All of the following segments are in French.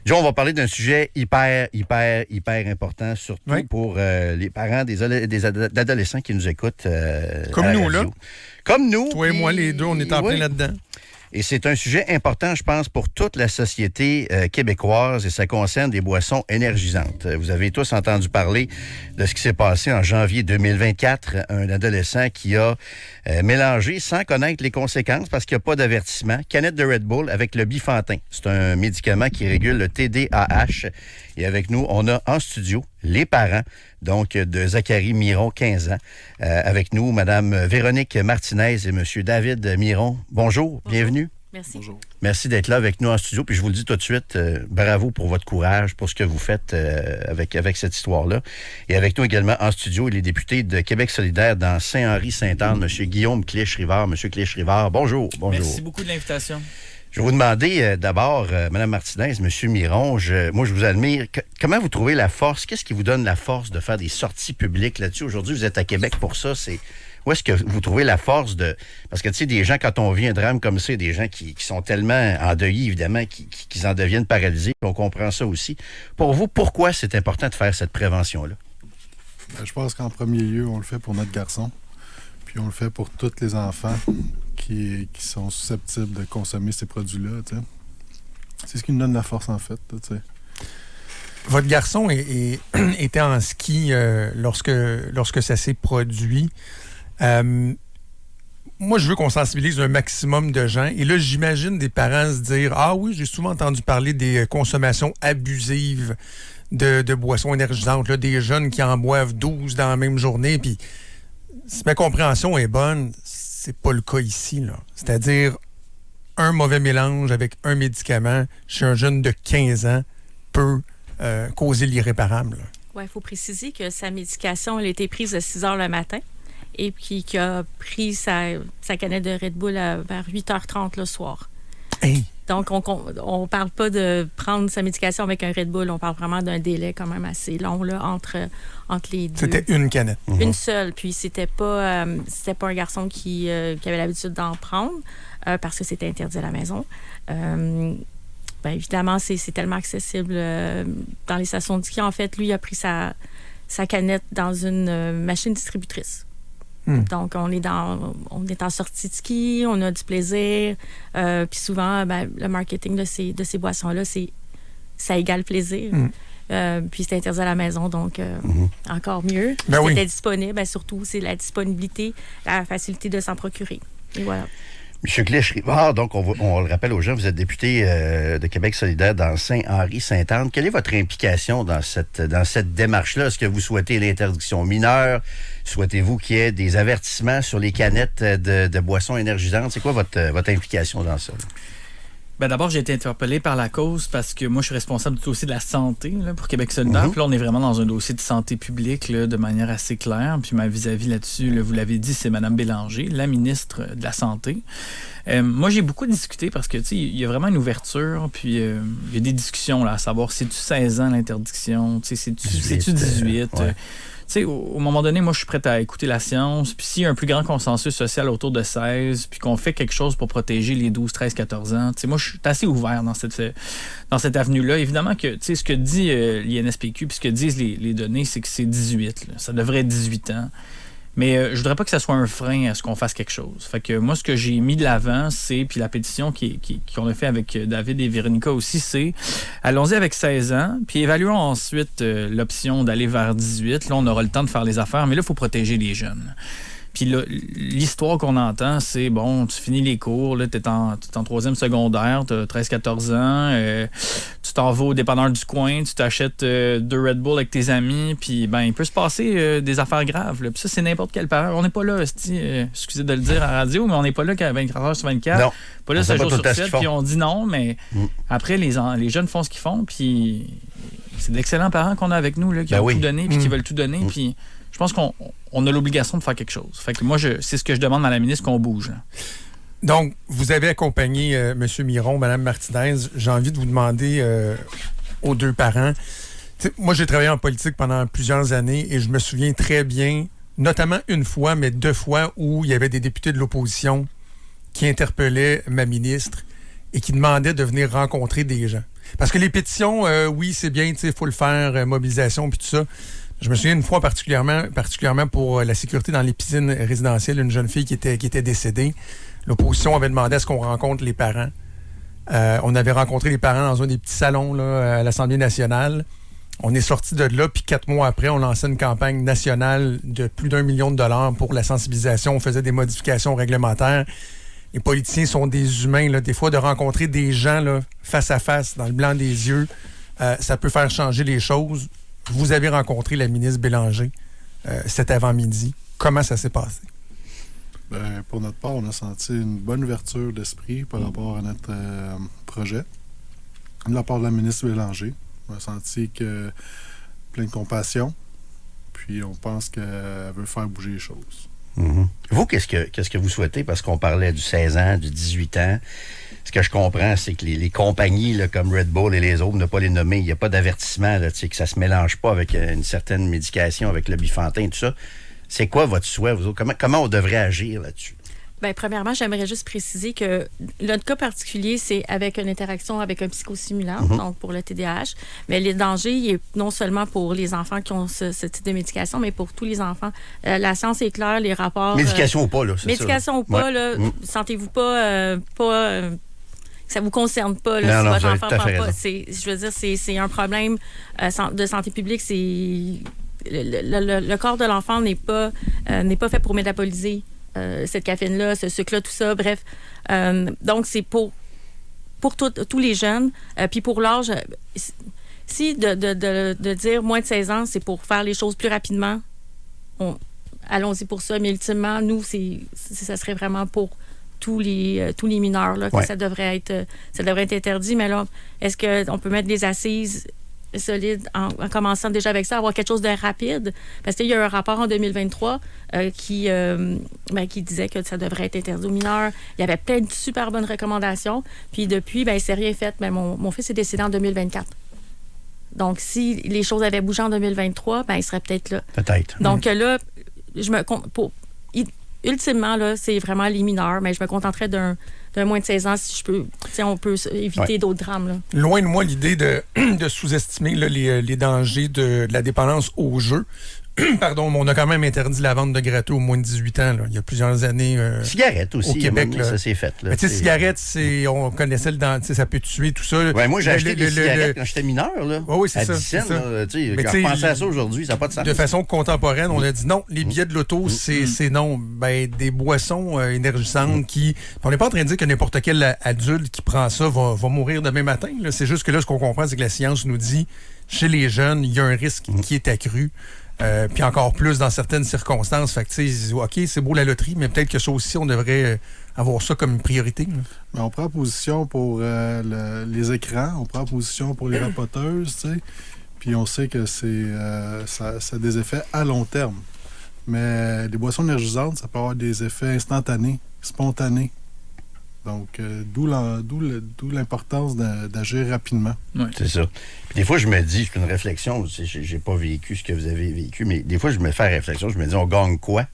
Joe, on va parler d'un sujet hyper important, surtout pour les parents d'adolescents qui nous écoutent. Comme nous, là. Comme nous. Toi et moi, les deux, on est en plein là-dedans. Et c'est un sujet important, je pense, pour toute la société québécoise et ça concerne des boissons énergisantes. Vous avez tous entendu parler de ce qui s'est passé en janvier 2024. Un adolescent qui a mélangé, sans connaître les conséquences, parce qu'il n'y a pas d'avertissement, canette de Red Bull avec le Bifantin. C'est un médicament qui régule le TDAH. Et avec nous, on a en studio les parents, donc de Zachary Miron, 15 ans. Avec nous, Mme Véronique Martinez et M. David Miron. Bonjour, bienvenue. Merci. Bonjour. Merci d'être là avec nous en studio. Puis je vous le dis tout de suite, bravo pour votre courage, pour ce que vous faites avec cette histoire-là. Et avec nous également en studio, il est député de Québec solidaire dans Saint-Henri-Sainte-Anne, M. Guillaume Clich-Rivard. M. Clich-Rivard, bonjour. Merci beaucoup de l'invitation. Je vais vous demander d'abord, Mme Martinez, M. Miron, moi je vous admire. Comment vous trouvez la force? Qu'est-ce qui vous donne la force de faire des sorties publiques là-dessus? Aujourd'hui, vous êtes à Québec pour ça. Où est-ce que vous trouvez la force de... Parce que, tu sais, des gens, quand on vit un drame comme ça, des gens qui sont tellement endeuillés, évidemment, qu'ils en deviennent paralysés. On comprend ça aussi. Pour vous, pourquoi c'est important de faire cette prévention-là? Je pense qu'en premier lieu, on le fait pour notre garçon. Puis on le fait pour tous les enfants qui sont susceptibles de consommer ces produits-là. T'sais. C'est ce qui nous donne la force, en fait. T'sais. Votre garçon était en ski lorsque ça s'est produit. Moi, je veux qu'on sensibilise un maximum de gens. Et là, j'imagine des parents se dire « Ah oui, j'ai souvent entendu parler des consommations abusives de boissons énergisantes, là, des jeunes qui en boivent 12 dans la même journée. » Puis, si ma compréhension est bonne, c'est pas le cas ici, là. C'est-à-dire, un mauvais mélange avec un médicament chez un jeune de 15 ans peut causer l'irréparable. Oui, il faut préciser que sa médication, elle a été prise à 6 heures le matin et puis qu'il a pris sa canette de Red Bull vers 8h30 le soir. Hey. Donc, on parle pas de prendre sa médication avec un Red Bull. On parle vraiment d'un délai quand même assez long là, entre les deux. C'était une canette. Une seule. Puis, c'était pas un garçon qui avait l'habitude d'en prendre parce que c'était interdit à la maison. Bien, évidemment, c'est tellement accessible dans les stations de ski. En fait, lui, il a pris sa canette dans une machine distributrice. Donc, on est en sortie de ski, on a du plaisir. Puis souvent, le marketing de ces boissons-là, ça égale plaisir. Puis c'est interdit à la maison, donc encore mieux. C'était disponible. Surtout, c'est la disponibilité, la facilité de s'en procurer. Et voilà. M. Clich-Rivard, donc on le rappelle aux gens, vous êtes député de Québec solidaire dans Saint-Henri-Sainte-Anne. Quelle est votre implication dans cette démarche-là? Est-ce que vous souhaitez l'interdiction mineure? Souhaitez-vous qu'il y ait des avertissements sur les canettes de boissons énergisantes? C'est quoi votre implication dans ça? Ben d'abord, j'ai été interpellé par la cause parce que moi, je suis responsable du dossier de la santé là, pour Québec solidaire. Puis là, on est vraiment dans un dossier de santé publique là, de manière assez claire. Puis ma vis-à-vis là-dessus, là, vous l'avez dit, c'est Mme Bélanger, la ministre de la Santé. Moi, j'ai beaucoup discuté parce que, tu sais, il y a vraiment une ouverture. Puis il y a des discussions là, à savoir, c'est-tu 16 ans l'interdiction? C'est-tu 18? Ouais. Tu sais, au moment donné, moi, je suis prête à écouter la science. Puis s'il y a un plus grand consensus social autour de 16, puis qu'on fait quelque chose pour protéger les 12, 13, 14 ans, tu sais, moi, je suis assez ouvert dans cette avenue-là. Évidemment que, tu sais, ce que dit l'INSPQ, puis ce que disent les données, c'est que c'est 18. Là. Ça devrait être 18 ans. Mais je voudrais pas que ça soit un frein à ce qu'on fasse quelque chose. Fait que moi, ce que j'ai mis de l'avant, c'est, puis la pétition qu'on a fait avec David et Véronica aussi, c'est allons-y avec 16 ans, puis évaluons ensuite l'option d'aller vers 18. Là, on aura le temps de faire les affaires, mais là, il faut protéger les jeunes. Puis là, l'histoire qu'on entend, c'est, bon, tu finis les cours, là, t'es en troisième secondaire, t'as 13-14 ans, tu t'en vas au dépanneur du coin, tu t'achètes 2 Red Bull avec tes amis, puis ben il peut se passer des affaires graves. Là. Puis ça, c'est n'importe quel parent. On n'est pas là, excusez de le dire à la radio, mais on n'est pas là qu'à 24 heures sur 24. Non. Pas là 7 jours sur 7, puis on dit non, mais après, les jeunes font ce qu'ils font, puis c'est d'excellents parents qu'on a avec nous, là, qui ont tout donné, puis qui veulent tout donner, puis... Je pense qu'on a l'obligation de faire quelque chose. Fait que moi, c'est ce que je demande à la ministre, qu'on bouge. Là. Donc, vous avez accompagné M. Miron, Mme Martinez. J'ai envie de vous demander aux deux parents. T'sais, moi, j'ai travaillé en politique pendant plusieurs années et je me souviens très bien, notamment une fois, mais 2 fois, où il y avait des députés de l'opposition qui interpellaient ma ministre et qui demandaient de venir rencontrer des gens. Parce que les pétitions, oui, c'est bien, il faut le faire, mobilisation puis tout ça. Je me souviens une fois particulièrement pour la sécurité dans les piscines résidentielles, une jeune fille qui était décédée. L'opposition avait demandé à ce qu'on rencontre les parents. On avait rencontré les parents dans un des petits salons là, à l'Assemblée nationale. On est sorti de là, puis 4 mois après, on lançait une campagne nationale de plus d'1 million de dollars pour la sensibilisation. On faisait des modifications réglementaires. Les politiciens sont des humains. Là. Des fois, de rencontrer des gens là, face à face, dans le blanc des yeux, ça peut faire changer les choses. Vous avez rencontré la ministre Bélanger cet avant-midi. Comment ça s'est passé? Ben, pour notre part, on a senti une bonne ouverture d'esprit par rapport à notre projet. De la part de la ministre Bélanger, on a senti que plein de compassion, puis on pense qu'elle veut faire bouger les choses. Mm-hmm. Vous, qu'est-ce que vous souhaitez? Parce qu'on parlait du 16 ans, du 18 ans. Ce que je comprends, c'est que les compagnies là, comme Red Bull et les autres, ne pas les nommer, il n'y a pas d'avertissement, là, que ça ne se mélange pas avec une certaine médication, avec le bifantin, tout ça. C'est quoi votre souhait, vous autres? Comment on devrait agir là-dessus? Bien, premièrement, j'aimerais juste préciser que notre cas particulier, c'est avec une interaction avec un psychostimulant, donc pour le TDAH. Mais le danger, il est non seulement pour les enfants qui ont ce type de médication, mais pour tous les enfants. La science est claire, les rapports... Médication ou pas, là, c'est médication ça, ou pas, là, sentez-vous pas... ça vous concerne pas, là, non, si votre enfant tout à prend fait pas. raison. Je veux dire, c'est un problème de santé publique. C'est... Le corps de l'enfant n'est pas fait pour métaboliser cette caféine-là, ce sucre-là, tout ça, bref. Donc, c'est pour tous les jeunes. Puis pour l'âge, si de dire moins de 16 ans, c'est pour faire les choses plus rapidement, allons-y pour ça. Mais ultimement, nous, ça serait vraiment pour tous les mineurs, là, que ça devrait être interdit. Mais là, est-ce qu'on peut mettre des assises solide en commençant déjà avec ça, avoir quelque chose de rapide. Parce qu'il y a eu un rapport en 2023 qui disait que ça devrait être interdit aux mineurs. Il y avait plein de super bonnes recommandations. Puis depuis, c'est rien fait. Mon fils est décédé en 2024. Donc, si les choses avaient bougé en 2023, il serait peut-être là. Peut-être. Donc là, ultimement, là, c'est vraiment les mineurs, mais je me contenterais d'un moins de 16 ans, si je peux. On peut éviter d'autres drames. Là. Loin de moi l'idée de sous-estimer là, les dangers de la dépendance au jeu. Pardon, mais on a quand même interdit la vente de gâteaux aux moins de 18 ans, là, il y a plusieurs années. Cigarettes aussi, au Québec. Ça s'est fait. Là, mais tu sais, cigarettes, on connaissait ça peut tuer, tout ça. Ouais, moi, j'ai acheté des cigarettes quand j'étais mineur. Là, oui, c'est à ça. 10 cents. Quand je pensais à ça aujourd'hui, ça n'a pas de sens. De façon contemporaine, on a dit non, les billets de l'auto, c'est non. Des boissons énergisantes qui... On n'est pas en train de dire que n'importe quel adulte qui prend ça va mourir demain matin. Là. C'est juste que là, ce qu'on comprend, c'est que la science nous dit, chez les jeunes, il y a un risque qui est accru. Puis encore plus dans certaines circonstances. Fait que, tu sais, OK, c'est beau la loterie, mais peut-être que ça aussi, on devrait avoir ça comme priorité. Mais on prend position pour les écrans, on prend position pour les vapoteuses, tu sais. Puis on sait que ça a des effets à long terme. Mais les boissons énergisantes, ça peut avoir des effets instantanés, spontanés. Donc, d'où l'importance d'agir rapidement. Ouais. C'est ça. Puis des fois, je me dis, c'est une réflexion, j'ai pas vécu ce que vous avez vécu, mais des fois, je me fais réflexion, je me dis, on gagne quoi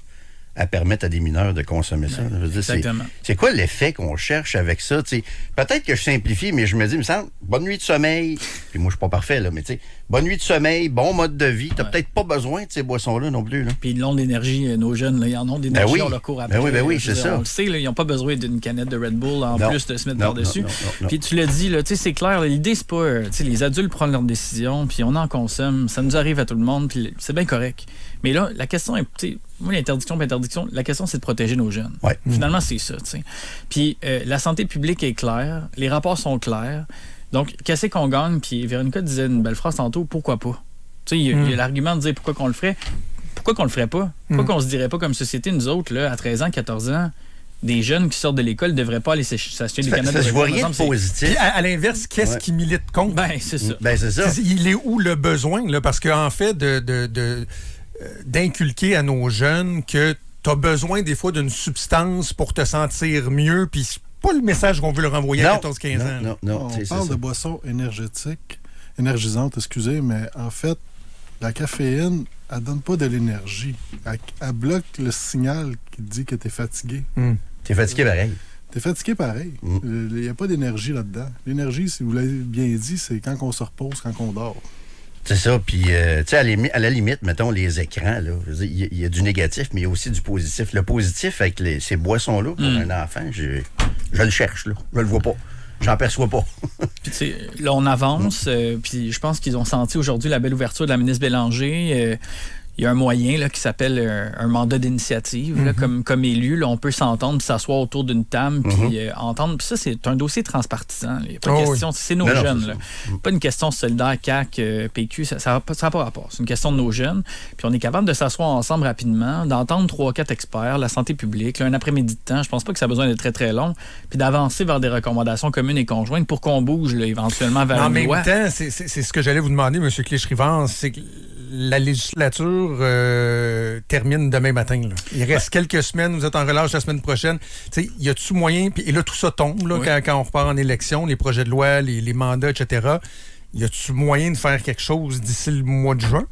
à permettre à des mineurs de consommer ça? Je veux dire, exactement. C'est quoi l'effet qu'on cherche avec ça? T'sais, peut-être que je simplifie, mais je me dis, il me semble, bonne nuit de sommeil, puis moi, je suis pas parfait, là, mais tu sais, bonne nuit de sommeil, bon mode de vie, t'as peut-être pas besoin de ces boissons-là non plus. Là. Puis ils ont de l'énergie, nos jeunes, là, ils en ont d'énergie, on leur court après. Ben oui, c'est ça. On le sait, là, ils n'ont pas besoin d'une canette de Red Bull en plus de se mettre par-dessus. Non. Puis tu l'as dit, là, c'est clair, l'idée, c'est pas... les adultes prennent leurs décisions, puis on en consomme, ça nous arrive à tout le monde, puis c'est bien correct. Mais là, la question est... Moi, l'interdiction, la question, c'est de protéger nos jeunes. Ouais. Finalement, c'est ça. T'sais. Puis la santé publique est claire, les rapports sont clairs. Donc, qu'est-ce qu'on gagne? Puis Véronica disait une belle phrase tantôt, pourquoi pas? Il y a l'argument de dire pourquoi qu'on le ferait. Pourquoi qu'on le ferait pas? Pourquoi qu'on se dirait pas comme société, nous autres, là, à 13 ans, 14 ans, des jeunes qui sortent de l'école ne devraient pas aller s'acheter des canettes de Je vois rien de positif. À l'inverse, qu'est-ce qui milite contre? C'est ça. C'est ça. Il est où le besoin? Là? Parce qu'en fait, d'inculquer à nos jeunes que tu as besoin des fois d'une substance pour te sentir mieux, puis c'est pas le message qu'on veut leur envoyer à 14-15 ans. Non, on parle de boissons énergisantes, mais en fait, la caféine, elle donne pas de l'énergie. Elle bloque le signal qui dit que tu es fatigué. T'es fatigué pareil. T'es fatigué pareil. Il n'y a pas d'énergie là-dedans. L'énergie, si vous l'avez bien dit, c'est quand on se repose, quand on dort. C'est ça. Puis, tu sais, à la limite, mettons, les écrans, là, il y a du négatif, mais il y a aussi du positif. Le positif avec ces boissons-là, pour un enfant, je le cherche, là. Je le vois pas. J'en perçois pas. Puis, tu sais, là, on avance. Puis, je pense qu'ils ont senti aujourd'hui la belle ouverture de la ministre Bélanger. Il y a un moyen là, qui s'appelle un mandat d'initiative. Là, comme élu, là, on peut s'entendre, puis s'asseoir autour d'une table, puis entendre. Puis ça, c'est un dossier transpartisan. Il n'y a pas de question. C'est nos jeunes. Là. Pas une question solidaire, CAQ, PQ. Ça n'a pas rapport. C'est une question de nos jeunes. Puis on est capable de s'asseoir ensemble rapidement, d'entendre 3-4 experts, la santé publique, là, un après-midi de temps. Je pense pas que ça a besoin d'être très, très long. Puis d'avancer vers des recommandations communes et conjointes pour qu'on bouge là, éventuellement vers une loi. En même temps, c'est ce que j'allais vous demander, M. Clich-Rivard, c'est que la législature termine demain matin. Là. Il reste quelques semaines, vous êtes en relâche la semaine prochaine. T'sais, y a-tu moyen, et là tout ça tombe là, quand on repart en élection, les projets de loi, les mandats, etc. Y a-tu moyen de faire quelque chose d'ici le mois de juin?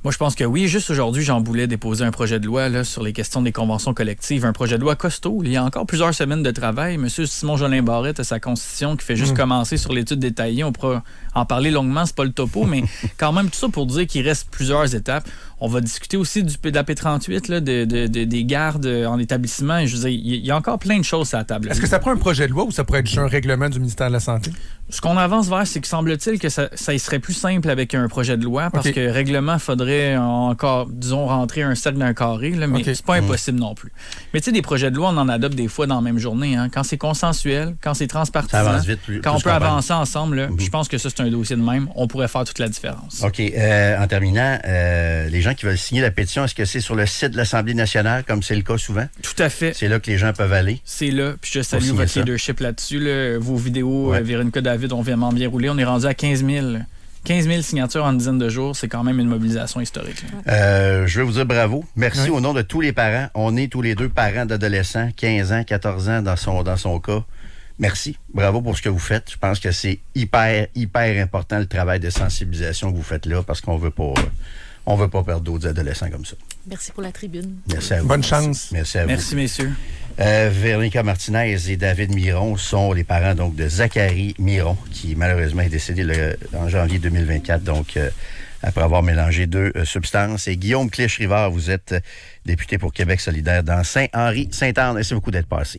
Moi, je pense que oui. Juste aujourd'hui, Jean Boulet déposé un projet de loi là, sur les questions des conventions collectives, un projet de loi costaud. Il y a encore plusieurs semaines de travail. Monsieur Simon-Jolin Barrette a sa constitution qui fait juste commencer sur l'étude détaillée. On pourra en parler longuement, c'est pas le topo, mais quand même, tout ça pour dire qu'il reste plusieurs étapes. On va discuter aussi de la P38, là, des gardes en établissement. Je veux dire, il y a encore plein de choses à la table. Est-ce que ça prend un projet de loi ou ça pourrait être juste un règlement du ministère de la Santé? Ce qu'on avance vers, c'est que semble-t-il que ça y serait plus simple avec un projet de loi parce que règlement, il faudrait encore, disons, rentrer un cercle d'un carré, là, mais c'est pas impossible non plus. Mais tu sais, des projets de loi, on en adopte des fois dans la même journée. Hein, quand c'est consensuel, quand c'est transpartisan, ça avance vite, quand on peut avancer ensemble, là, je pense que ça, c'est un dossier de même. On pourrait faire toute la différence. OK. En terminant, les gens qui veulent signer la pétition, est-ce que c'est sur le site de l'Assemblée nationale, comme c'est le cas souvent? Tout à fait. C'est là que les gens peuvent aller? C'est là. Puis je salue votre leadership là-dessus. Là. Vos vidéos, Véronica David, ont vraiment bien roulé. On est rendu à 15 000. 15 000 signatures en une dizaine de jours, c'est quand même une mobilisation historique. Je veux vous dire bravo. Merci au nom de tous les parents. On est tous les deux parents d'adolescents, 15 ans, 14 ans dans son cas. Merci. Bravo pour ce que vous faites. Je pense que c'est hyper, hyper important le travail de sensibilisation que vous faites là parce qu'on veut pas perdre d'autres adolescents comme ça. Merci pour la tribune. Merci à vous. Bonne chance. Merci à vous. Merci, messieurs. Véronica Martinez et David Miron sont les parents donc de Zachary Miron, qui malheureusement est décédé en janvier 2024, donc après avoir mélangé 2 substances. Et Guillaume Clich-Rivard, vous êtes député pour Québec solidaire dans Saint-Henri-Sainte-Anne. Merci beaucoup d'être passé.